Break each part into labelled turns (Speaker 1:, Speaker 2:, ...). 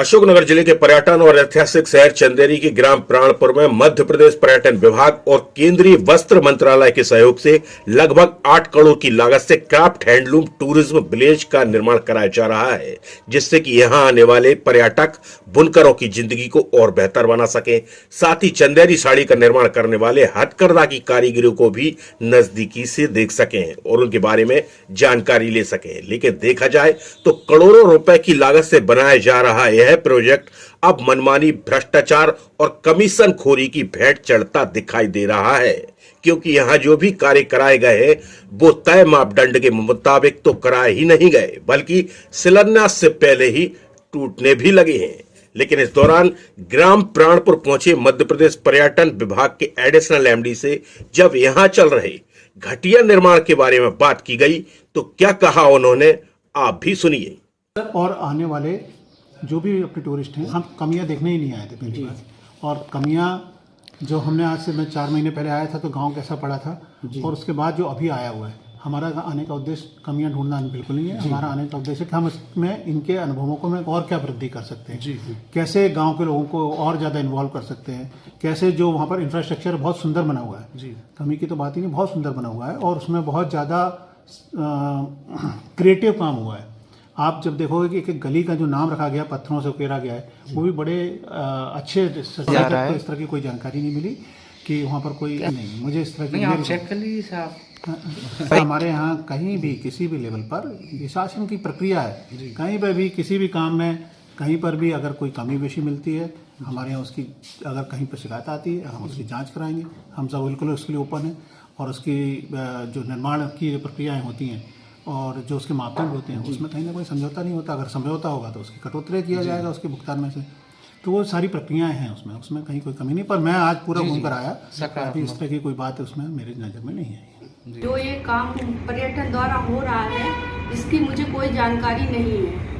Speaker 1: अशोकनगर जिले के पर्यटन और ऐतिहासिक शहर चंदेरी के ग्राम प्राणपुर में मध्य प्रदेश पर्यटन विभाग और केंद्रीय वस्त्र मंत्रालय के सहयोग से लगभग 8 करोड़ की लागत से क्राफ्ट हैंडलूम टूरिज्म विलेज का निर्माण कराया जा रहा है, जिससे कि यहां आने वाले पर्यटक बुनकरों की जिंदगी को और बेहतर बना सके। साथ ही चंदेरी साड़ी का निर्माण करने वाले हथकरघा की कारीगरों को भी नजदीकी से देख सकें और उनके बारे में जानकारी ले सकें। लेकिन देखा जाए तो करोड़ों रुपए की लागत से बनाया जा रहा यह प्रोजेक्ट अब मनमानी, भ्रष्टाचार और कमीशन खोरी की भेंट चढ़ता दिखाई दे रहा है, क्योंकि यहां जो भी कार्य कराए गए हैं वो तय मापदंड के मुताबिक तो कराए ही नहीं गए, बल्कि शिलान्यास से पहले ही टूटने भी लगे हैं। लेकिन इस दौरान ग्राम प्राणपुर पहुंचे मध्य प्रदेश पर्यटन विभाग के एडिशनल एमडी से जब यहां चल रहे घटिया निर्माण के बारे में बात की गई तो क्या कहा उन्होंने, आप भी सुनिए।
Speaker 2: और आने वाले जो भी अपने टूरिस्ट हैं, हम कमियां देखने ही नहीं आए थे पहली बात। और कमियां जो हमने आज से मैं 4 महीने पहले आया था तो गांव कैसा पड़ा था, और उसके बाद जो अभी आया हुआ है, हमारा आने का उद्देश्य कमियां ढूंढना बिल्कुल नहीं है। हमारा आने का उद्देश्य कि हम इसमें इनके अनुभवों को में और क्या वृद्धि कर सकते हैं, कैसे गांव के लोगों को और ज़्यादा इन्वॉल्व कर सकते हैं, कैसे जो वहाँ पर इंफ्रास्ट्रक्चर बहुत सुंदर बना हुआ है, कमी की तो बात ही नहीं, बहुत सुंदर बना हुआ है और उसमें बहुत ज़्यादा क्रिएटिव काम हुआ है। आप जब देखोगे कि एक गली का जो नाम रखा गया, पत्थरों से उकेरा गया है, वो भी बड़े अच्छे सजा रहा है। तो इस तरह की कोई जानकारी नहीं मिली कि वहाँ पर कोई नहीं, मुझे इस तरह की
Speaker 3: आप चेक कर लीजिए साहब।
Speaker 2: हमारे यहाँ कहीं भी किसी भी लेवल पर शासन की प्रक्रिया है, कहीं पर भी किसी भी काम में कहीं पर भी अगर कोई कमी बेशी मिलती है, हमारे यहाँ उसकी अगर कहीं पर शिकायत आती है, हम उसकी जांच कराएंगे। हम सब बिल्कुल उसके लिए ओपन है और उसकी जो निर्माण की प्रक्रियाएँ होती हैं और जो उसके मापदंड होते हैं उसमें कहीं ना कोई समझौता नहीं होता। अगर समझौता होगा तो उसकी कटौती किया जाएगा उसके भुगतान में से। तो वो सारी प्रक्रियाएं हैं उसमें कहीं कोई कमी नहीं। पर मैं आज पूरा घूम कर आया, अभी इस तरह की कोई बात उसमें मेरी नज़र में नहीं आई।
Speaker 4: जो ये काम पर्यटन द्वारा हो रहा है इसकी मुझे कोई जानकारी नहीं है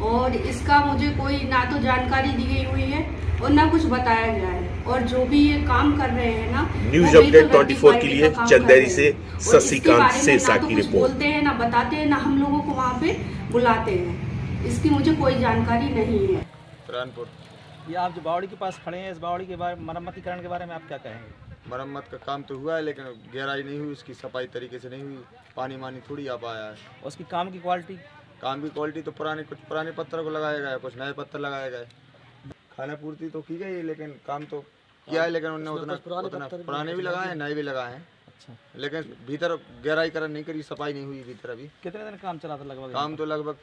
Speaker 4: और इसका मुझे कोई ना तो जानकारी दी गई हुई है और ना कुछ बताया गया है। और जो भी ये काम कर रहे हैं ना,
Speaker 1: न्यूज अपडेट 24 के लिए चंदेरी से शशिकांत सेसा की रिपोर्ट।
Speaker 4: बोलते हैं ना बताते हैं ना हम लोगों को वहाँ पे बुलाते हैं, इसकी मुझे कोई जानकारी नहीं है।
Speaker 5: प्राणपुर,
Speaker 6: ये आप जो बावड़ी के पास खड़े हैं, इस बावड़ी के बारे में मरम्मतीकरण के बारे में आप क्या कहेंगे?
Speaker 5: मरम्मत का काम तो हुआ है लेकिन गहराई नहीं हुई, उसकी सफाई तरीके से नहीं हुई, पानी थोड़ी आ पाया है।
Speaker 6: उसकी काम की क्वालिटी
Speaker 5: तो कुछ पुराने पत्थर को लगाया गया है, कुछ नए पत्थर लगाए गए। खाना पूर्ति तो की गई लेकिन काम तो किया है, लेकिन उन्होंने उतना पुराने भी लगाए हैं, नए भी लगाए हैं। अच्छा, लेकिन भीतर गहराईकरण नहीं करी, सफाई नहीं हुई भीतर। अभी
Speaker 6: कितने दिन काम चला था लगभग?
Speaker 5: काम तो लगभग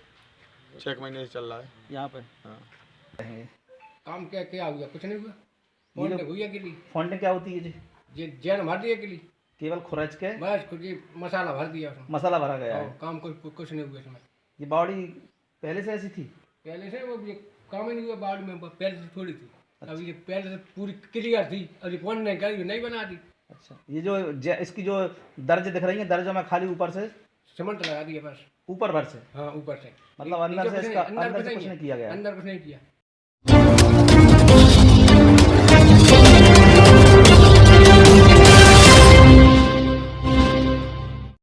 Speaker 5: 6 महीने से चल रहा है
Speaker 6: यहाँ पे।
Speaker 5: हाँ।
Speaker 3: काम क्या क्या हुआ? कुछ नहीं हुआ। फाउंटेन हुई है गिली।
Speaker 6: फाउंटेन क्या होती है जी?
Speaker 3: ये जैन भर दिया गिली,
Speaker 6: केवल खुरच के
Speaker 3: बस कुछ मसाला भर दिया उसमें।
Speaker 6: मसाला भरा गया है।
Speaker 3: काम कुछ नहीं हुआ इसमें।
Speaker 6: ये बावड़ी पहले से ऐसी थी?
Speaker 3: पहले से वो ये काम ही नहीं हुआ बाढ़ में, पहले से थोड़ी थी। अब ये पहले से पूरी क्लियर थी, अभी फोन नहीं करी, नहीं बना दी।
Speaker 6: अच्छा, ये जो इसकी जो दर्ज दिख रही है, दर्जों में खाली ऊपर से
Speaker 3: सीमेंट लगा दिया बस,
Speaker 6: ऊपर भर से।
Speaker 3: हाँ ऊपर से,
Speaker 6: मतलब अंदर से इसका अंदर से कुछ नहीं किया गया।
Speaker 3: अंदर कुछ नहीं किया।